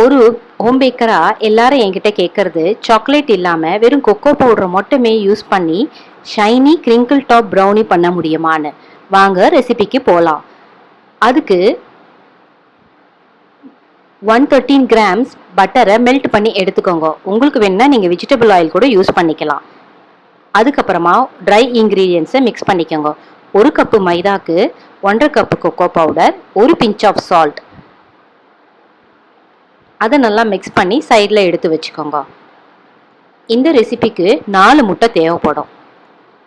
ஒரு ஹோம் பேக்கரா எல்லாரும் என்கிட்ட கேட்கறது சாக்லேட் இல்லாம வெறும் கொக்கோ பவுடர் மட்டுமே யூஸ் பண்ணி ஷைனி கிரிங்கிள் டாப் ப்ரௌனி பண்ண முடியுமான்னு. வாங்க ரெசிபிக்கு போகலாம். அதுக்கு 113 கிராம்ஸ் பட்டரை மெல்ட் பண்ணி எடுத்துக்கோங்க. உங்களுக்கு வேணும்னா நீங்கள் வெஜிடபிள் ஆயில் கூட யூஸ் பண்ணிக்கலாம். அதுக்கப்புறமா ட்ரை இன்க்ரீடியன்ஸை மிக்ஸ் பண்ணிக்கோங்க. 1 கப்பு மைதாக்கு 1.5 கப்பு கொக்கோ பவுடர், ஒரு பிஞ்ச் ஆஃப் சால்ட், அதை நல்லா மிக்ஸ் பண்ணி சைடில் எடுத்து வச்சுக்கோங்க. இந்த ரெசிபிக்கு 4 முட்டை தேவைப்படும்.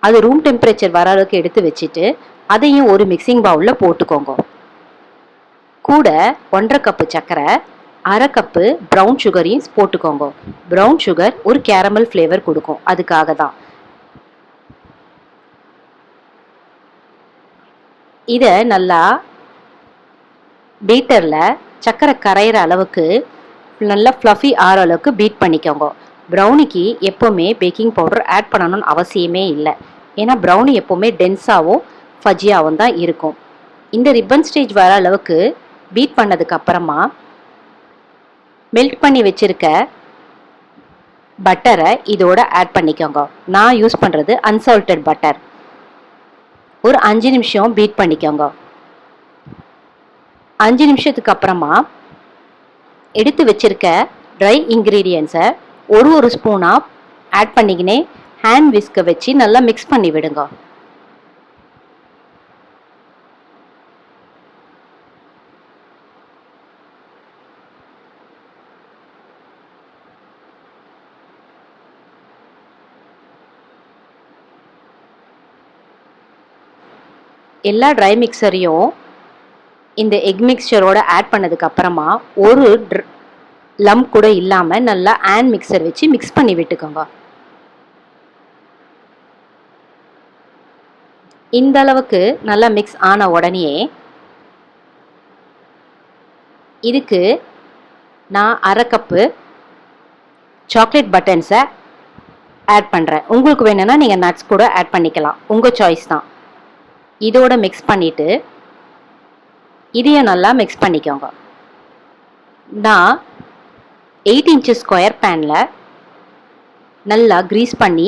அது ரூம் டெம்பரேச்சர் வர அளவுக்கு எடுத்து வச்சுட்டு அதையும் ஒரு மிக்சிங் பவுலில் போட்டுக்கோங்க. கூட 1.5 கப்பு சர்க்கரை, 1/2 கப்பு ப்ரௌன் சுகரையும் போட்டுக்கோங்க. ப்ரௌன் சுகர் ஒரு கேரமல் ஃப்ளேவர் கொடுக்கும், அதுக்காக தான். இதை நல்லா பீட்டரில் சர்க்கரை கரையிற அளவுக்கு நல்லா ஃப்ளஃபி ஆற அளவுக்கு பீட் பண்ணிக்கோங்க. ப்ரௌனிக்கு எப்போவுமே பேக்கிங் பவுடர் ஆட் பண்ணணும்னு அவசியமே இல்லை. ஏன்னா ப்ரௌனி எப்போவுமே டென்ஸாகவும் ஃபஜியாகவும் தான் இருக்கும். இந்த ரிப்பன் ஸ்டேஜ் வர அளவுக்கு பீட் பண்ணதுக்கு அப்புறமா மெல்ட் பண்ணி வச்சுருக்க பட்டரை இதோட ஆட் பண்ணிக்கோங்க. நான் யூஸ் பண்ணுறது அன்சால்டட் பட்டர். ஒரு 5 நிமிஷம் பீட் பண்ணிக்கோங்க. 5 நிமிஷத்துக்கு அப்புறமா எடுத்து வச்சிருக்க ட்ரை இன்க்ரீடியன்ஸை ஒரு ஸ்பூனாக ஆட் பண்ணிக்கினே ஹேண்ட் விஸ்கை வச்சு நல்லா மிக்ஸ் பண்ணி விடுங்க. எல்லா ட்ரை மிக்சரையும் இந்த எக் மிக்சரோட ஆட் பண்ணதுக்கு அப்புறமா ஒரு லம்ப் கூட இல்லாமல் நல்லா ஹேண்ட் மிக்சர் வச்சு மிக்ஸ் பண்ணி விட்டுக்கோங்க. இந்த அளவுக்கு நல்லா மிக்ஸ் ஆன உடனே இதுக்கு நான் 1/2 கப்பு சாக்லேட் பட்டன்ஸை ஆட் பண்ணுறேன். உங்களுக்கு வேணும்னா நீங்கள் நட்ஸ் கூட ஆட் பண்ணிக்கலாம், உங்கள் சாய்ஸ் தான். இதோட மிக்ஸ் பண்ணிவிட்டு இதையும் நல்லா மிக்ஸ் பண்ணிக்கோங்க. நான் 8 இன்ச்சு ஸ்கொயர் பேனில் நல்லா க்ரீஸ் பண்ணி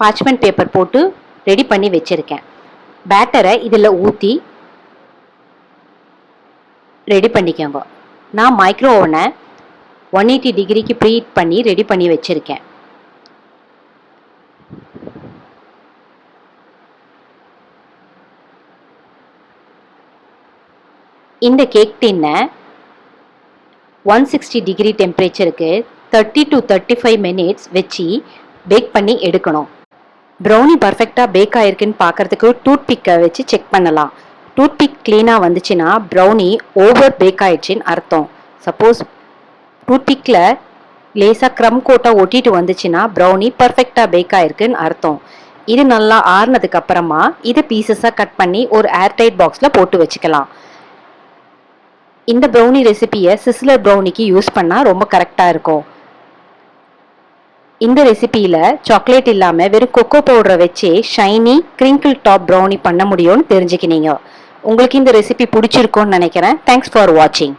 பார்ச்மெண்ட் பேப்பர் போட்டு ரெடி பண்ணி வச்சுருக்கேன். பேட்டரை இதில் ஊற்றி ரெடி பண்ணிக்கோங்க. நான் மைக்ரோ ஓவனை 180 டிகிரிக்கு ப்ரீஹீட் பண்ணி ரெடி பண்ணி வச்சுருக்கேன். இந்த கேக் டின்னை 160 டிகிரி டெம்பரேச்சருக்கு 30 to 35 மினிட்ஸ் வச்சு பேக் பண்ணி எடுக்கணும். ப்ரௌனி பர்ஃபெக்டாக பேக் ஆகிருக்குன்னு பார்க்குறதுக்கு டூத்பிக்கை வச்சு செக் பண்ணலாம். டூத்பிக் க்ளீனாக வந்துச்சுன்னா ப்ரௌனி ஓவர் பேக் ஆகிடுச்சின்னு அர்த்தம். சப்போஸ் டூத்பிக்கில் லேசாக க்ரம் கோட்டாக ஒட்டிட்டு வந்துச்சுன்னா ப்ரௌனி பர்ஃபெக்டாக பேக் ஆகிருக்குன்னு அர்த்தம். இது நல்லா ஆறுனதுக்கு அப்புறமா இதை பீசஸாக கட் பண்ணி ஒரு ஏர்டைட் பாக்ஸில் போட்டு வச்சுக்கலாம். இந்த ப்ரௌனி ரெசிபியை சிஸ்லர் ப்ரௌனிக்கு யூஸ் பண்ணால் ரொம்ப கரெக்டாக இருக்கும். இந்த ரெசிபியில் சாக்லேட் இல்லாமல் வெறும் கொக்கோ பவுடரை வச்சே ஷைனி கிரிங்கிள் டாப் ப்ரௌனி பண்ண முடியும்னு தெரிஞ்சுக்கினீங்க. உங்களுக்கு இந்த ரெசிபி பிடிச்சிருக்கோன்னு நினைக்கிறேன். தேங்க்ஸ் ஃபார் வாட்சிங்.